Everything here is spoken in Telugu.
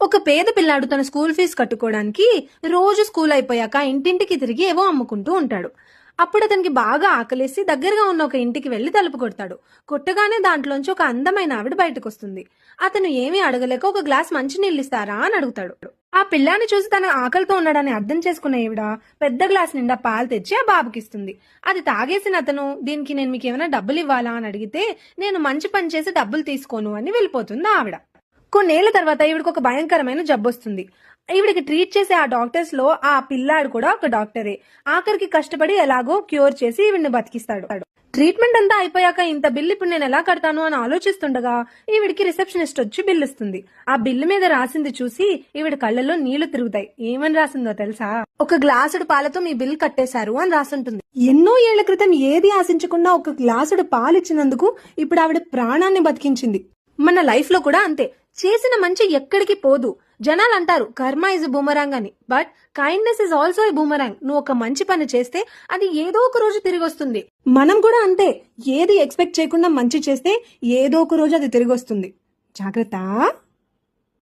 ఒక పేద పిల్లాడు తన స్కూల్ ఫీజు కట్టుకోవడానికి రోజు స్కూల్ అయిపోయాక ఇంటింటికి తిరిగి ఏవో అమ్ముకుంటూ ఉంటాడు. అప్పుడు అతనికి బాగా ఆకలేసి దగ్గరగా ఉన్న ఒక ఇంటికి వెళ్లి తలుపు కొడతాడు. కొట్టగానే దాంట్లోంచి ఒక అందమైన ఆవిడ బయటకు వస్తుంది. అతను ఏమీ అడగలేక ఒక గ్లాస్ మంచినీళ్ళు ఇస్తారా అని అడుగుతాడు. ఆ పిల్లాన్ని చూసి తన ఆకలితో ఉన్నాడని అర్థం చేసుకున్న ఈవిడ పెద్ద గ్లాస్ నిండా పాలు తెచ్చి ఆ బాబుకిస్తుంది. అది తాగేసిన అతను, దీనికి నేను మీకు ఏమైనా డబ్బులు ఇవ్వాలా అని అడిగితే, నేను మంచి పని చేసి డబ్బులు తీసుకోను అని వెళ్ళిపోతుంది ఆవిడ. కొన్నేళ్ల తర్వాత ఈవిడికి ఒక భయంకరమైన జబ్బు వస్తుంది. ఈవిడికి ట్రీట్ చేసే ఆ డాక్టర్స్ లో ఆ పిల్లాడు కూడా ఒక డాక్టరే. ఆఖరికి కష్టపడి ఎలాగో క్యూర్ చేసి ఈవిడిని బతికిస్తాడు. ట్రీట్మెంట్ అంతా అయిపోయాక ఇంత బిల్లు ఇప్పుడు నేను ఎలా కడతాను అని ఆలోచిస్తుండగా ఈవిడికి రిసెప్షనిస్ట్ వచ్చి బిల్లు ఇస్తుంది. ఆ బిల్లు మీద రాసింది చూసి ఈవిడ కళ్ళల్లో నీళ్లు తిరుగుతాయి. ఏమని రాసిందో తెలుసా? ఒక గ్లాసుడు పాలతో మీ బిల్ కట్టేశారు అని రాసుంటుంది. ఎన్నో ఏళ్ల క్రితం ఏది ఆశించకుండా ఒక గ్లాసుడు పాలిచ్చినందుకు ఇప్పుడు ఆవిడ ప్రాణాన్ని బతికించింది. మన లైఫ్ లో కూడా అంతే. చేసిన మంచి ఎక్కడికి పోదు. జనాలు అంటారు కర్మ ఇస్ బూమరాంగ్ అని, but kindness is also a boomerang. నువ్వు ఒక మంచి పని చేస్తే అది ఏదో ఒక రోజు తిరిగి వస్తుంది. మనం కూడా అంతే. ఏది ఎక్స్పెక్ట్ చేయకుండా మంచి చేస్తే ఏదో ఒక రోజు అది తిరిగి వస్తుంది. జాగ్రత్త.